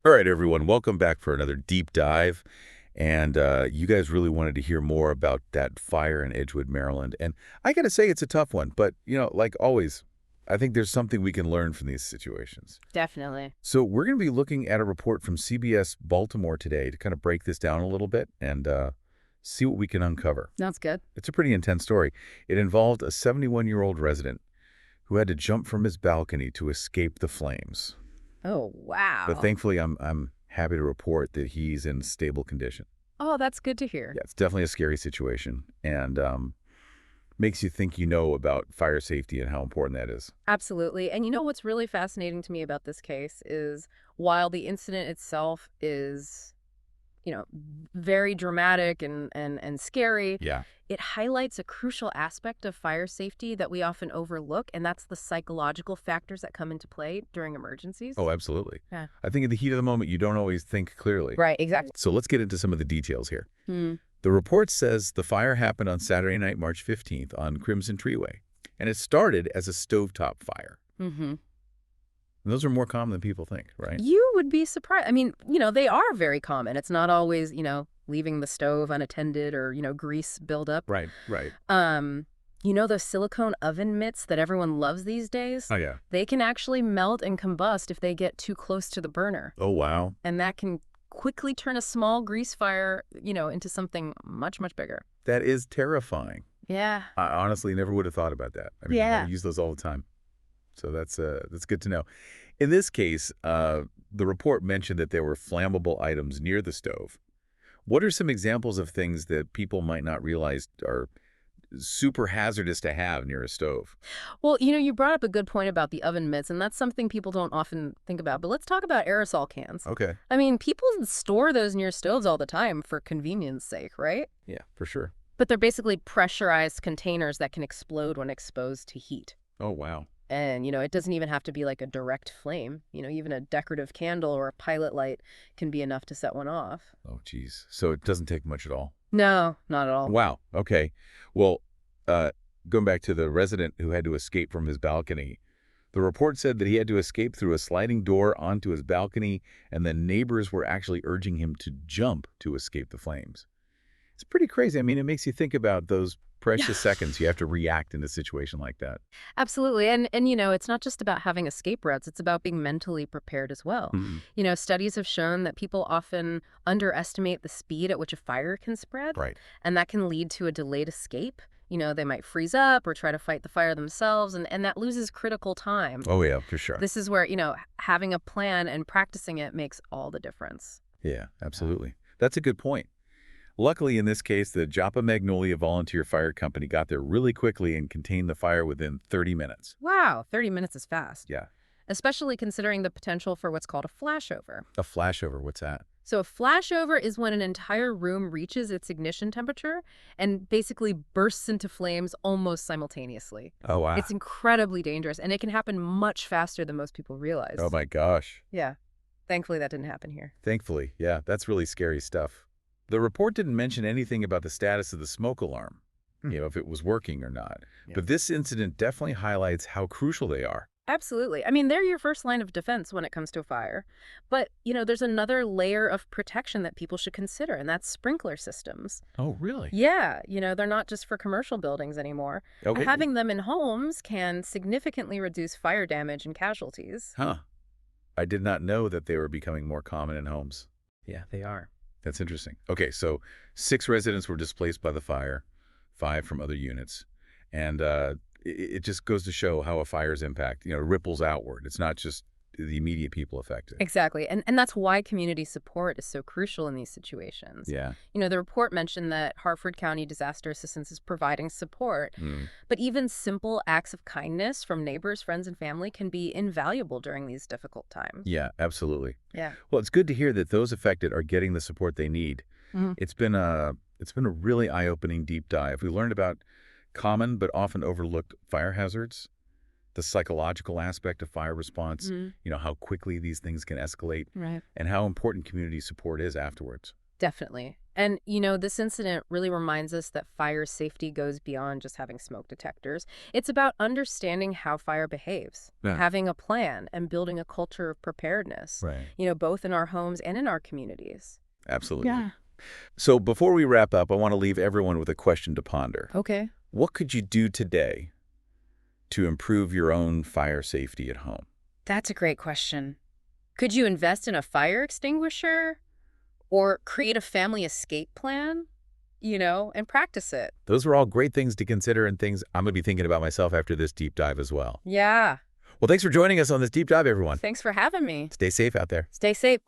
All right, everyone, welcome back for another deep dive. And you guys really wanted to hear more about that fire in Edgewood, Maryland. And I got to say, it's a tough one. But, like always, I think there's something we can learn from these situations. Definitely. So we're going to be looking at a report from CBS Baltimore today to kind of break this down a little bit and see what we can uncover. That's good. It's a pretty intense story. It involved a 71-year-old resident who had to jump from his balcony to escape the flames. Oh, But wow. thankfully, I'm happy to report that he's in stable condition. Oh, that's good to hear. Yeah, it's definitely a scary situation and makes you think about fire safety and how important that is. Absolutely. And you know what's really fascinating to me about this case is while the incident itself is, you know, very dramatic and scary, Yeah. it highlights a crucial aspect of fire safety that we often overlook, and that's the psychological factors that come into play during emergencies. Oh, absolutely. Yeah. I think in the heat of the moment, you don't always think clearly. Right, exactly. So let's get into some of the details here. Hmm. The report says the fire happened on Saturday night, March 15th on Crimson Treeway, and it started as a stovetop fire. Mm-hmm. And those are more common than people think, right? You would be surprised. I mean, they are very common. It's not always, leaving the stove unattended or, grease buildup. Right, right. Those silicone oven mitts that everyone loves these days? Oh, yeah. They can actually melt and combust if they get too close to the burner. Oh, wow. And that can quickly turn a small grease fire, into something much, much bigger. That is terrifying. Yeah. I honestly never would have thought about that. I mean, Yeah. I use those all the time. So that's good to know. In this case, the report mentioned that there were flammable items near the stove. What are some examples of things that people might not realize are super hazardous to have near a stove? Well, you brought up a good point about the oven mitts, and that's something people don't often think about. But let's talk about aerosol cans. Okay. I mean, people store those near stoves all the time for convenience sake, right? Yeah, for sure. But they're basically pressurized containers that can explode when exposed to heat. Oh, wow. And, it doesn't even have to be like a direct flame. Even a decorative candle or a pilot light can be enough to set one off. Oh, geez. So it doesn't take much at all. No, not at all. Wow. Okay. Well, going back to the resident who had to escape from his balcony, the report said that he had to escape through a sliding door onto his balcony, and the neighbors were actually urging him to jump to escape the flames. It's pretty crazy. I mean, it makes you think about those precious seconds you have to react in a situation like that. Absolutely. And it's not just about having escape routes, it's about being mentally prepared as well. Mhm. Studies have shown that people often underestimate the speed at which a fire can spread, Right. and that can lead to a delayed escape. They might freeze up or try to fight the fire themselves, and that loses critical time. Oh, yeah, for sure. This is where, having a plan and practicing it makes all the difference. Yeah, absolutely. That's a good point. Luckily, in this case, the Joppa Magnolia Volunteer Fire Company got there really quickly and contained the fire within 30 minutes. Wow, 30 minutes is fast, Yeah. especially considering the potential for what's called a flashover. A flashover, what's that? So a flashover is when an entire room reaches its ignition temperature and basically bursts into flames almost simultaneously. Oh, wow. It's incredibly dangerous, and it can happen much faster than most people realize. Oh, my gosh. Yeah. Thankfully, that didn't happen here. Thankfully, yeah, that's really scary stuff. The report didn't mention anything about the status of the smoke alarm, if it was working or not. Yeah. But this incident definitely highlights how crucial they are. Absolutely. I mean, they're your first line of defense when it comes to a fire. But, there's another layer of protection that people should consider, and that's sprinkler systems. Oh, really? Yeah, they're not just for commercial buildings anymore. Okay. Having them in homes can significantly reduce fire damage and casualties. Huh. I did not know that they were becoming more common in homes. Yeah, they are. That's interesting. Okay, so 6 residents were displaced by the fire, 5 from other units. And it just goes to show how a fire's impact, ripples outward. It's not just the immediate people affected. Exactly. And that's why community support is so crucial in these situations. Yeah. The report mentioned that Hartford County Disaster Assistance is providing support, but even simple acts of kindness from neighbors, friends, and family can be invaluable during these difficult times. Yeah, absolutely. Yeah. Well, it's good to hear that those affected are getting the support they need. Mhm. It's been a really eye-opening deep dive. We learned about common but often overlooked fire hazards, the psychological aspect of fire response, how quickly these things can escalate, Right. and how important community support is afterwards. Definitely. And, this incident really reminds us that fire safety goes beyond just having smoke detectors. It's about understanding how fire behaves, Yeah. having a plan, and building a culture of preparedness, Right. both in our homes and in our communities. Absolutely. Yeah. So before we wrap up, I want to leave everyone with a question to ponder. Okay. What could you do today to improve your own fire safety at home? That's a great question. Could you invest in a fire extinguisher or create a family escape plan, and practice it? Those are all great things to consider and things I'm going to be thinking about myself after this deep dive as well. Yeah. Well, thanks for joining us on this deep dive, everyone. Thanks for having me. Stay safe out there. Stay safe.